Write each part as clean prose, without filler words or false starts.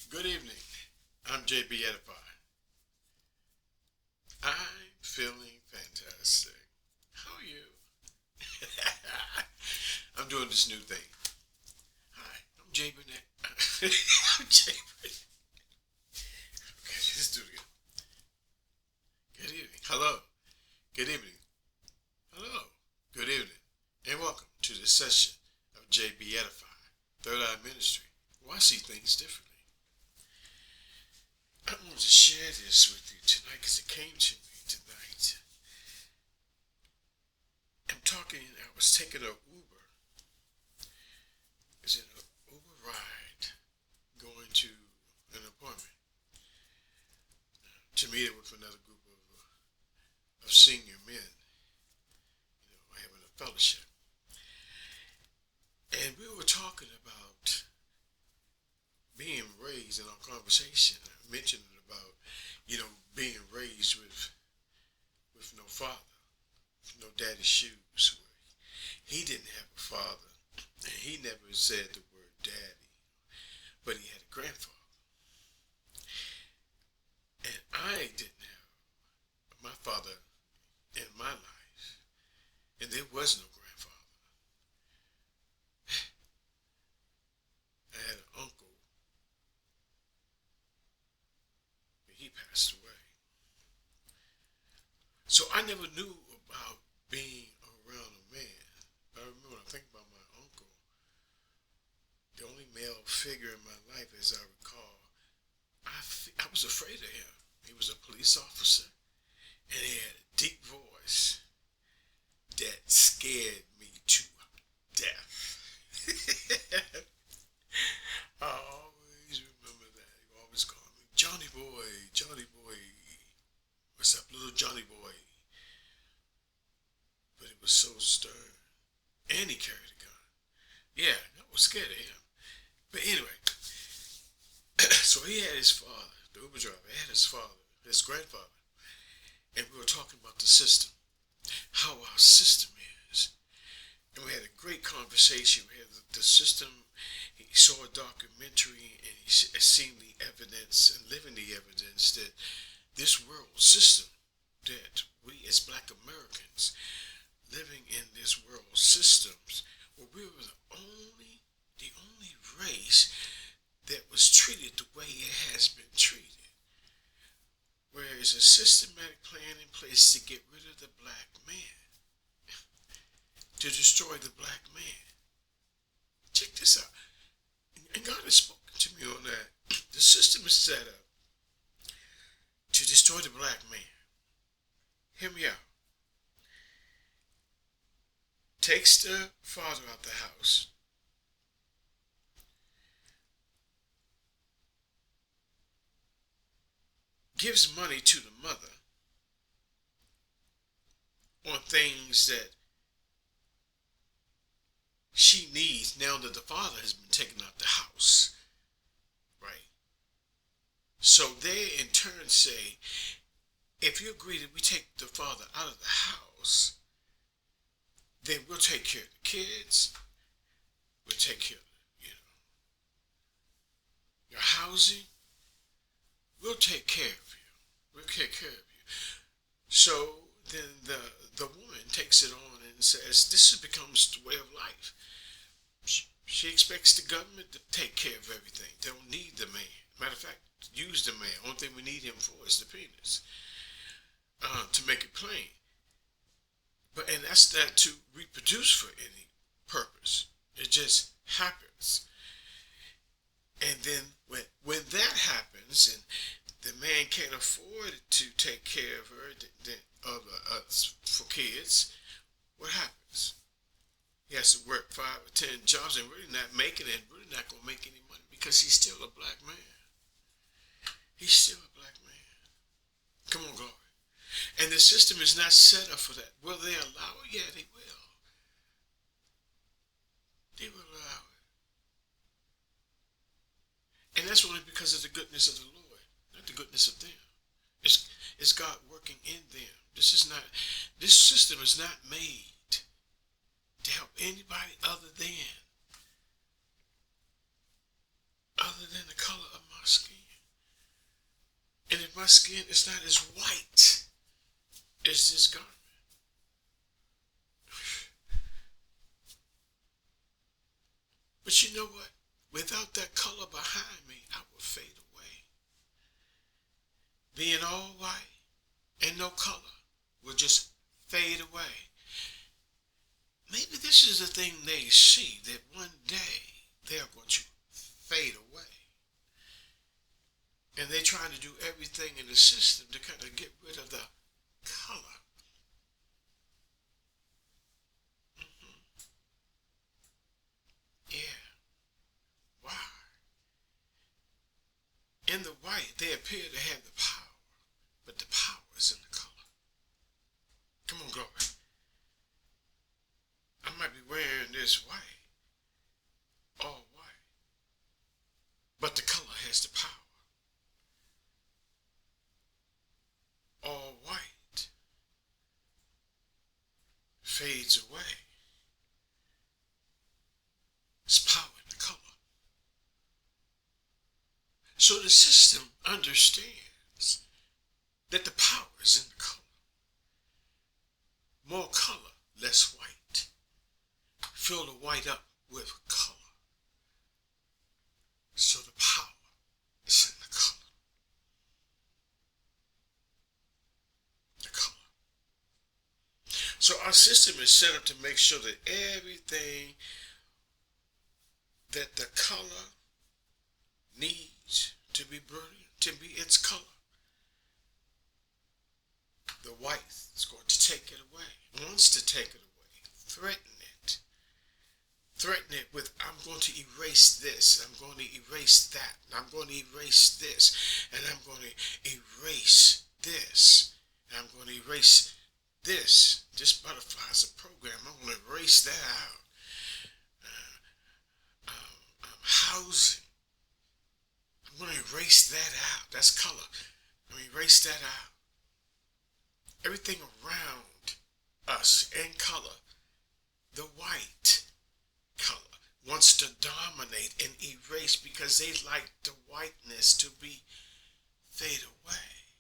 Good evening. I'm JB EDIFY. I'm feeling fantastic. How are you? I'm doing this new thing. Hi, I'm JB. I'm JB. Okay, let's do it again. Good evening. Hello. Good evening. Hello. Good evening. And welcome to this session of JB EDIFY, Third Eye Ministry, where I see things differently. I wanted to share this with you tonight because it came to me tonight. I was taking an Uber. I was in an Uber ride going to an appointment to meet with another group of senior men, having a fellowship. And we were talking about being raised in our conversation. I mentioned about, being raised with no father, with no daddy's shoes. He didn't have a father, and he never said the word daddy, but he had a grandfather. And I didn't have my father in my life, and there was no grandfather. I had an uncle, but he passed away. So I never knew about being around a man. I remember when I think about my uncle, the only male figure in my life, as I recall, I was afraid of him. He was a police officer, and he had a deep voice that scared me to death. I always remember that. He always called me Johnny Boy, Johnny Boy. What's up, little Johnny Boy? But it was so stern. And he carried a gun. Yeah, I was scared of him. But anyway, so he had his father, the Uber driver, had his father, his grandfather. And we were talking about the system, how our system is. And we had a great conversation. We had the system. He saw a documentary and he seen the evidence and living the evidence that this world system, that we as Black Americans living in this world systems, where we were the only race that was treated the way it has been treated. Where there's a systematic plan in place to get rid of the black man, to destroy the black man. Check this out. And God has spoken to me on that. The system is set up to destroy the black man. Hear me out. Takes the father out the house. Gives money to the mother on things that she needs now that the father has been taken out the house. Right? So they in turn say, if you agree that we take the father out of the house, then we'll take care of the kids, we'll take care of your housing, we'll take care of you. We'll take care of you. So then the woman takes it on and says, this becomes the way of life. She expects the government to take care of everything. They don't need the man. Matter of fact, use the man. Only thing we need him for is the penis. To make it plain. And that's that to reproduce for any purpose. It just happens. And then when that happens and the man can't afford to take care of her, for kids, what happens? He has to work 5 or 10 jobs and really not making it, really not going to make any money because he's still a black man. He's still a black man. Come on, glory. And the system is not set up for that. Will they allow it? Yeah, they will. They will allow it. And that's only because of the goodness of the Lord, not the goodness of them. It's God working in them. This system is not made to help anybody other than other than the color of my skin. And if my skin is not as white as this garment, but you know what? Without that color behind me, I would fade away. Being all white and no color will just fade away. Maybe this is the thing they see, that one day they are going to fade away. And they're trying to do everything in the system to kind of get rid of the color. Yeah. Why? In the white, they appear to have the power, but the power is in the color. Come on, glory. I might be wearing this white, all white, but the color has the power. All white fades away. It's power in the color. So the system understands that the power is in the color. More color, less white. Fill the white up with color. So the power is in the color. The color. So our system is set up to make sure that everything that the color needs to be brilliant, to be its color, the white is going to take it away, wants to take it away, threaten it. Threaten it with, I'm going to erase this, I'm going to erase that, and I'm going to erase this, and I'm going to erase this, and I'm going to erase this. This butterfly is a program. I'm going to erase that out. Housing. I'm going to erase that out. That's color. I'm going to erase that out. Everything around us in color, the white color, wants to dominate and erase because they like the whiteness to be fade away.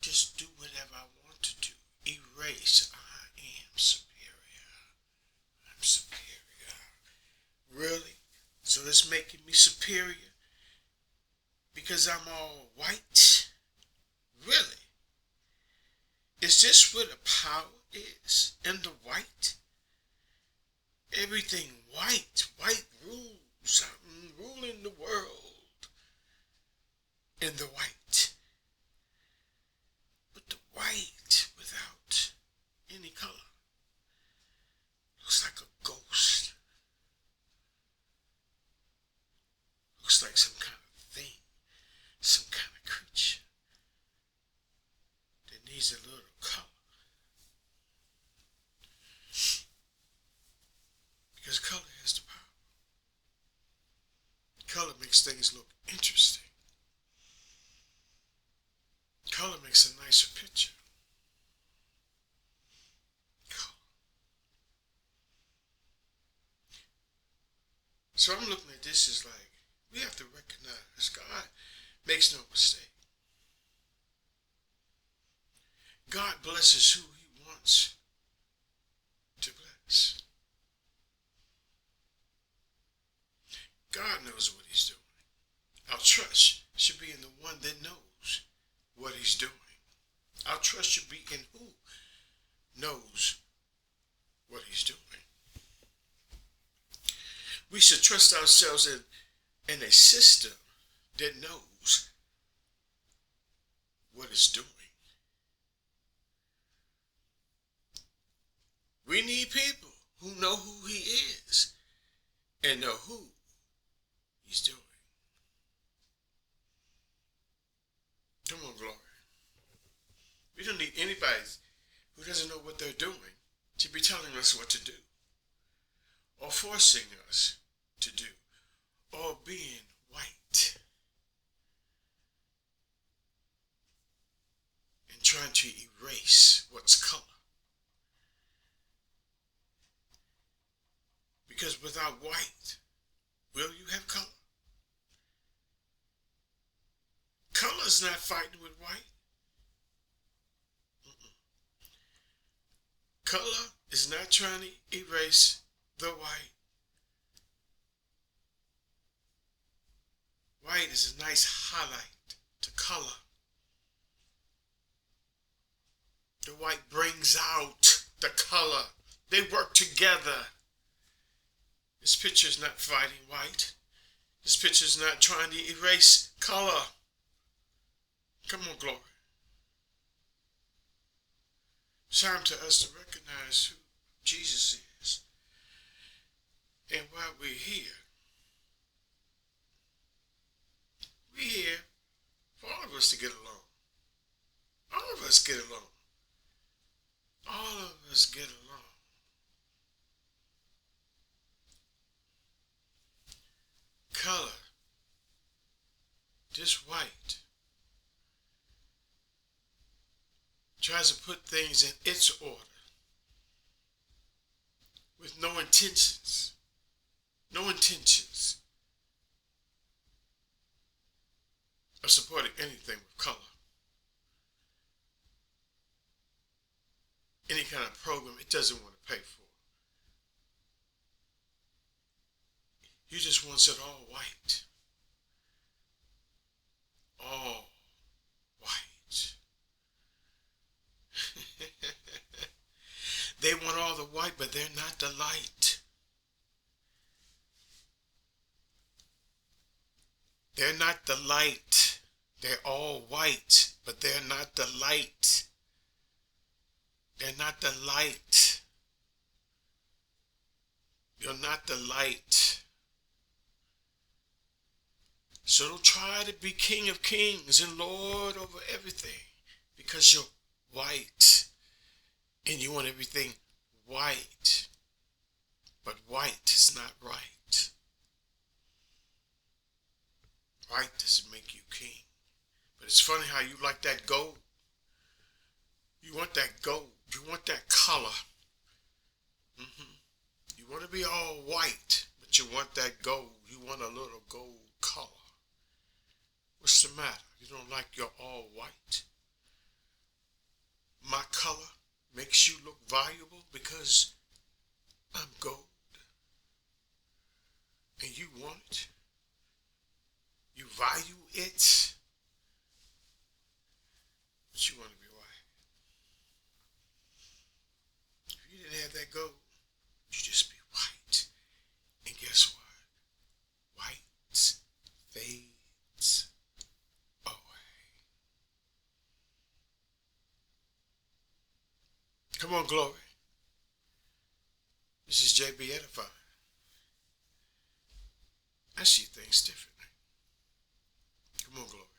Just do whatever I want to do. Erase. I am superior. I'm superior. Really? So it's making me superior because I'm all white? Really? Is this where the power is? In the white? Everything white. White rules. I'm ruling the world in the white. But the white without any color looks like a ghost. Looks like some kind of thing, some kind of creature that needs a little color. Because color has the power. Color makes things look interesting. Color makes a nicer picture. Color. So I'm looking at this as like, we have to recognize God makes no mistake. God blesses who he wants to bless. God knows what he's doing. Our trust should be in the one that knows what he's doing. Our trust should be in who knows what he's doing. We should trust ourselves in a system that knows what it's doing. We need people who know who he is and know who he's doing. Come on, glory. We don't need anybody who doesn't know what they're doing to be telling us what to do, or forcing us to do, or being white and trying to erase what's color. Because without white, will you have color? Color is not fighting with white. Color is not trying to erase the white. White is a nice highlight to color. The white brings out the color. They work together. This picture is not fighting white. This picture is not trying to erase color. Come on, glory. It's time to us to recognize who Jesus is. And while we're here for all of us to get along. All of us get along. All of us get along. Color, just white, tries to put things in its order with no intentions of supporting anything with color. Any kind of program it doesn't want to pay for. You just wants it all white. All white. They want all the white, but they're not the light. They're not the light. They're all white, but they're not the light. They're not the light. You're not the light. So don't try to be King of Kings and Lord over everything because you're white and you want everything white. But white is not right. White doesn't make you king. But it's funny how you like that gold. You want that gold. You want that color. You want to be all white, but you want that gold. You want a little gold color. What's the matter? You don't like your all white? My color makes you look valuable because I'm gold. And you want it. You value it. But you want to be white. If you didn't have that gold, you'd just be white. And guess what? White fades away. Come on, glory. This is JB EDIFY. I see things differently. Come on, glory.